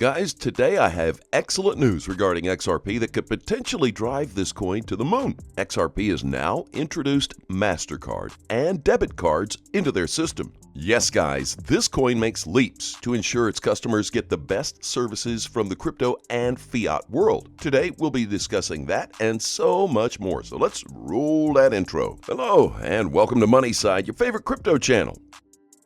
Guys, today I have excellent news regarding XRP that could potentially drive this coin to the moon. XRP has now introduced MasterCard and debit cards into their system. Yes, guys, this coin makes leaps to ensure its customers get the best services from the crypto and fiat world. Today, we'll be discussing that and so much more. So let's roll that intro. Hello, and welcome to Moneyside, your favorite crypto channel.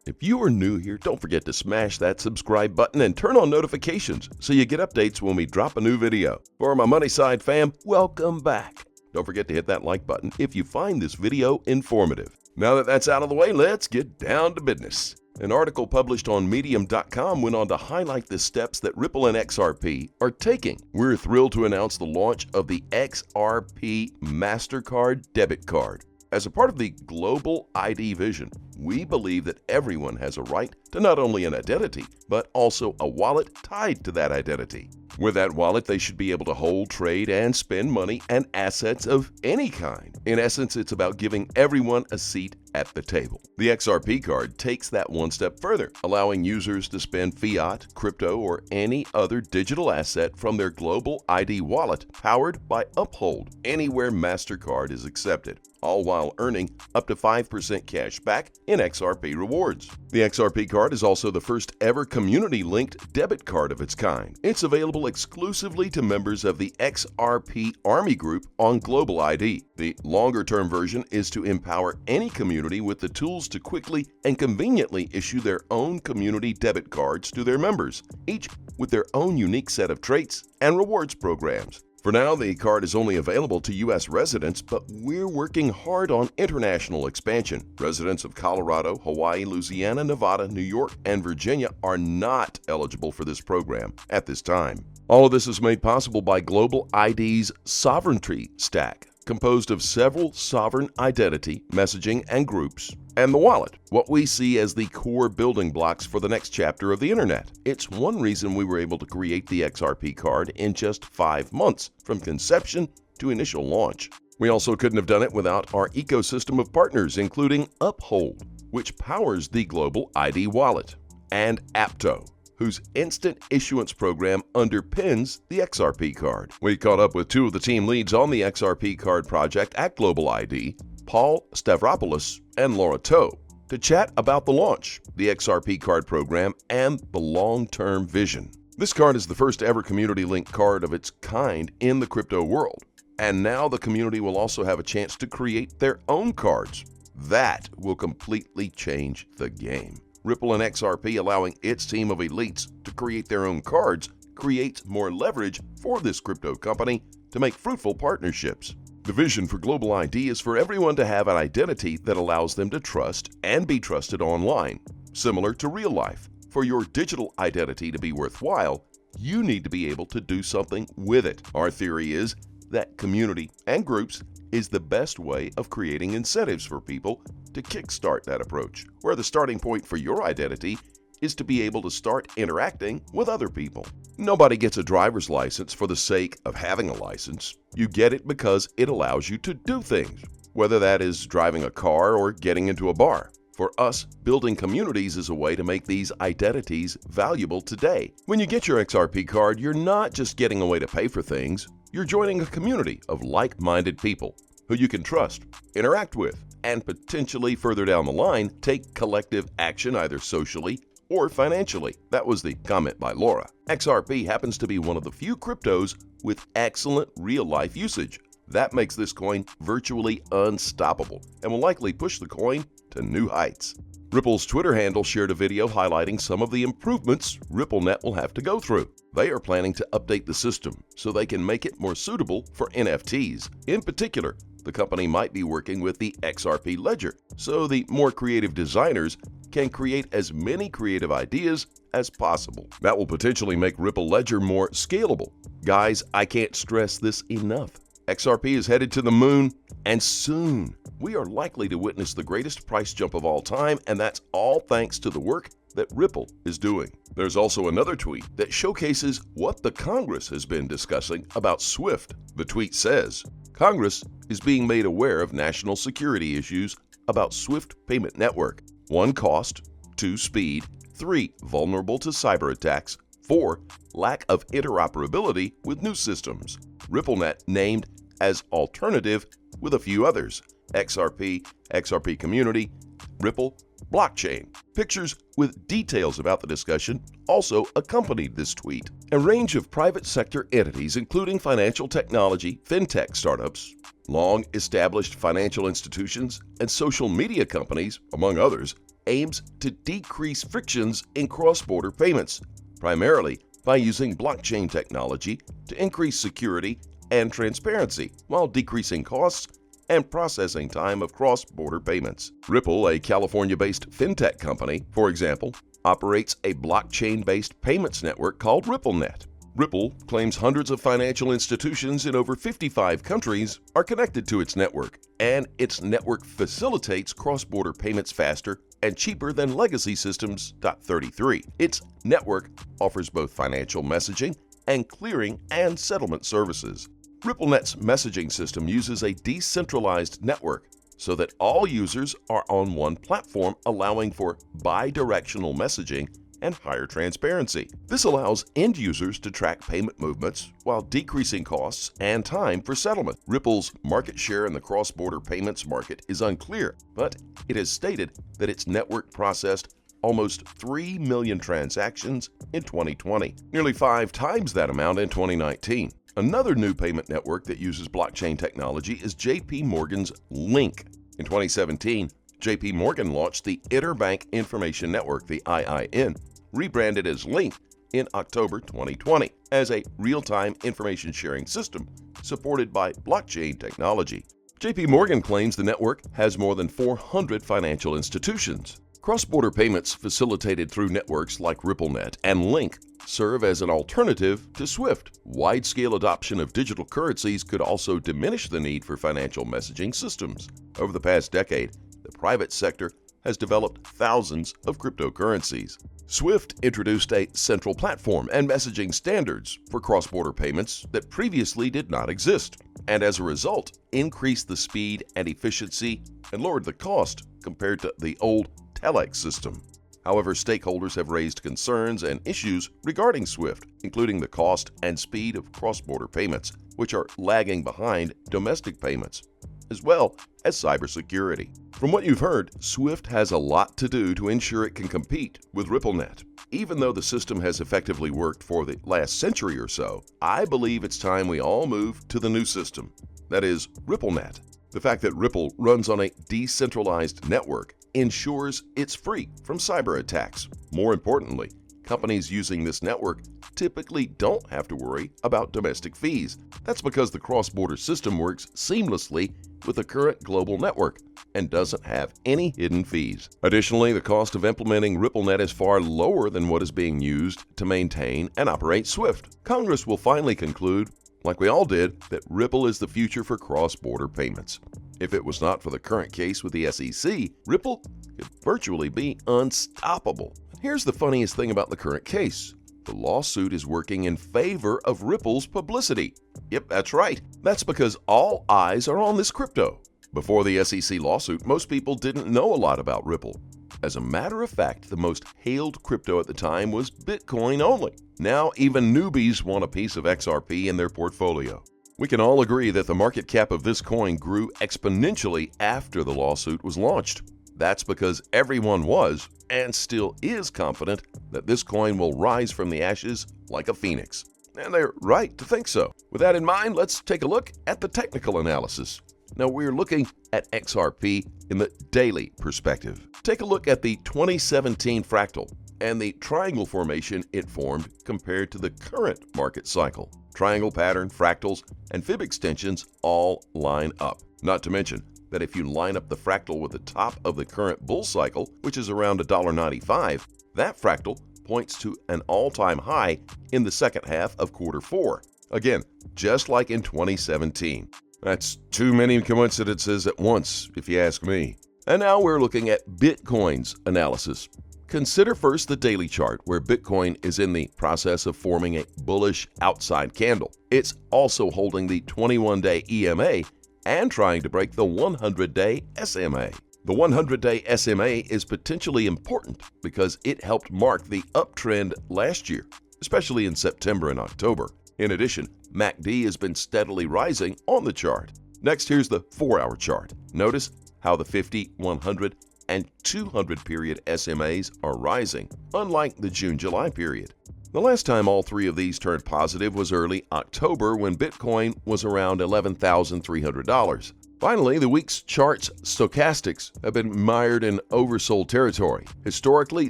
If you are new here, don't forget to smash that subscribe button and turn on notifications so you get updates when we drop a new video. For my Moneyside fam, welcome back. Don't forget to hit that like button if you find this video informative. Now that that's out of the way, let's get down to business. An article published on Medium.com went on to highlight the steps that Ripple and XRP are taking. We're thrilled to announce the launch of the XRP MasterCard debit card. As a part of the global ID vision, we believe that everyone has a right to not only an identity, but also a wallet tied to that identity. With that wallet, they should be able to hold, trade, and spend money and assets of any kind. In essence, it's about giving everyone a seat at the table. The XRP card takes that one step further, allowing users to spend fiat, crypto, or any other digital asset from their global ID wallet powered by Uphold anywhere MasterCard is accepted, all while earning up to 5% cash back in XRP rewards. The XRP card is also the first ever community-linked debit card of its kind. It's available exclusively to members of the XRP Army Group on Global ID. The longer-term version is to empower any community with the tools to quickly and conveniently issue their own community debit cards to their members, each with their own unique set of traits and rewards programs. For now, the card is only available to U.S. residents, but we're working hard on international expansion. Residents of Colorado, Hawaii, Louisiana, Nevada, New York, and Virginia are not eligible for this program at this time. All of this is made possible by Global ID's Sovereignty Stack, composed of several sovereign identity, messaging, and groups, and the wallet, what we see as the core building blocks for the next chapter of the internet. It's one reason we were able to create the XRP card in just 5 months, from conception to initial launch. We also couldn't have done it without our ecosystem of partners, including Uphold, which powers the Global ID wallet, and Apto, whose instant issuance program underpins the XRP card. We caught up with two of the team leads on the XRP card project at Global ID, Paul Stavropoulos and Laura Toe, to chat about the launch, the XRP card program, and the long-term vision. This card is the first ever community-linked card of its kind in the crypto world, and now the community will also have a chance to create their own cards. That will completely change the game. Ripple and XRP allowing its team of elites to create their own cards creates more leverage for this crypto company to make fruitful partnerships. The vision for Global ID is for everyone to have an identity that allows them to trust and be trusted online, similar to real life. For your digital identity to be worthwhile, you need to be able to do something with it. Our theory is that community and groups is the best way of creating incentives for people to kickstart that approach, where the starting point for your identity is to be able to start interacting with other people. Nobody gets a driver's license for the sake of having a license. You get it because it allows you to do things, whether that is driving a car or getting into a bar. For us, building communities is a way to make these identities valuable today. When you get your XRP card, you're not just getting a way to pay for things, you're joining a community of like-minded people who you can trust, interact with, and potentially further down the line, take collective action either socially or financially. That was the comment by Laura. XRP happens to be one of the few cryptos with excellent real-life usage. That makes this coin virtually unstoppable and will likely push the coin to new heights. Ripple's Twitter handle shared a video highlighting some of the improvements RippleNet will have to go through. They are planning to update the system so they can make it more suitable for NFTs. In particular, the company might be working with the XRP Ledger, so the more creative designers can create as many creative ideas as possible. That will potentially make Ripple Ledger more scalable. Guys, I can't stress this enough. XRP is headed to the moon, and soon we are likely to witness the greatest price jump of all time, and that's all thanks to the work that Ripple is doing. There's also another tweet that showcases what the Congress has been discussing about SWIFT. The tweet says, Congress is being made aware of national security issues about SWIFT payment network. 1, cost. 2, speed. 3, vulnerable to cyber attacks. 4. Lack of interoperability with new systems. RippleNet named as alternative with a few others: XRP, XRP Community, Ripple, Blockchain. Pictures with details about the discussion also accompanied this tweet. A range of private sector entities, including financial technology, fintech startups, long-established financial institutions, and social media companies, among others, aims to decrease frictions in cross-border payments, primarily by using blockchain technology to increase security and transparency while decreasing costs and processing time of cross-border payments. Ripple, a California-based fintech company, for example, operates a blockchain-based payments network called RippleNet. Ripple claims hundreds of financial institutions in over 55 countries are connected to its network, and its network facilitates cross-border payments faster and cheaper than legacy systems. 33. Its network offers both financial messaging and clearing and settlement services. RippleNet's messaging system uses a decentralized network so that all users are on one platform, allowing for bi-directional messaging and higher transparency. This allows end users to track payment movements while decreasing costs and time for settlement. Ripple's market share in the cross-border payments market is unclear, but it has stated that its network processed almost 3 million transactions in 2020, nearly 5 times that amount in 2019. Another new payment network that uses blockchain technology is JP Morgan's Link. In 2017, JP Morgan launched the Interbank Information Network, the IIN, rebranded as Link in October 2020, as a real-time information sharing system supported by blockchain technology. JP Morgan claims the network has more than 400 financial institutions. Cross-border payments facilitated through networks like RippleNet and Link serve as an alternative to SWIFT. Wide-scale adoption of digital currencies could also diminish the need for financial messaging systems. Over the past decade, the private sector has developed thousands of cryptocurrencies. SWIFT introduced a central platform and messaging standards for cross-border payments that previously did not exist, and as a result, increased the speed and efficiency and lowered the cost compared to the old Telex system. However, stakeholders have raised concerns and issues regarding SWIFT, including the cost and speed of cross-border payments, which are lagging behind domestic payments, as well as cybersecurity. From what you've heard, SWIFT has a lot to do to ensure it can compete with RippleNet. Even though the system has effectively worked for the last century or so, I believe it's time we all move to the new system, that is, RippleNet. The fact that Ripple runs on a decentralized network ensures it's free from cyber attacks. More importantly, companies using this network typically don't have to worry about domestic fees. That's because the cross-border system works seamlessly with the current global network and doesn't have any hidden fees. Additionally, the cost of implementing RippleNet is far lower than what is being used to maintain and operate SWIFT. Congress will finally conclude, like we all did, that Ripple is the future for cross-border payments. If it was not for the current case with the SEC, Ripple could virtually be unstoppable. Here's the funniest thing about the current case. The lawsuit is working in favor of Ripple's publicity. Yep, that's right. That's because all eyes are on this crypto. Before the SEC lawsuit, most people didn't know a lot about Ripple. As a matter of fact, the most hailed crypto at the time was Bitcoin only. Now, even newbies want a piece of XRP in their portfolio. We can all agree that the market cap of this coin grew exponentially after the lawsuit was launched. That's because everyone was, and still is, confident that this coin will rise from the ashes like a phoenix. And they're right to think so. With that in mind, let's take a look at the technical analysis. Now, we're looking at XRP in the daily perspective. Take a look at the 2017 fractal and the triangle formation it formed compared to the current market cycle. Triangle pattern, fractals, and fib extensions all line up. Not to mention that if you line up the fractal with the top of the current bull cycle, which is around $1.95, that fractal points to an all-time high in the second half of quarter 4. Again, just like in 2017. That's too many coincidences at once, if you ask me. And now we're looking at Bitcoin's analysis. Consider first the daily chart, where Bitcoin is in the process of forming a bullish outside candle. It's also holding the 21-day EMA and trying to break the 100-day SMA. The 100-day SMA is potentially important because it helped mark the uptrend last year. especially in September and October. In addition, MACD has been steadily rising on the chart. Next, here's the 4-hour chart. Notice how the 50, 100, and 200 period SMAs are rising, unlike the June-July period. The last time all three of these turned positive was early October when Bitcoin was around $11,300. Finally, the week's chart's stochastics have been mired in oversold territory. Historically,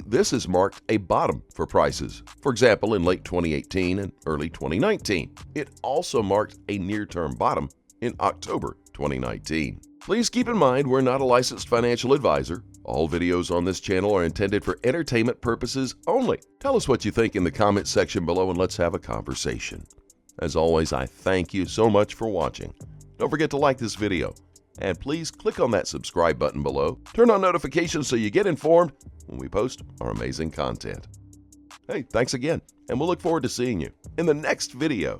this has marked a bottom for prices. For example, in late 2018 and early 2019. It also marked a near-term bottom in October 2019. Please keep in mind we're not a licensed financial advisor. All videos on this channel are intended for entertainment purposes only. Tell us what you think in the comment section below and let's have a conversation. As always, I thank you so much for watching. Don't forget to like this video, and please click on that subscribe button below. Turn on notifications so you get informed when we post our amazing content. Hey, thanks again, and we'll look forward to seeing you in the next video.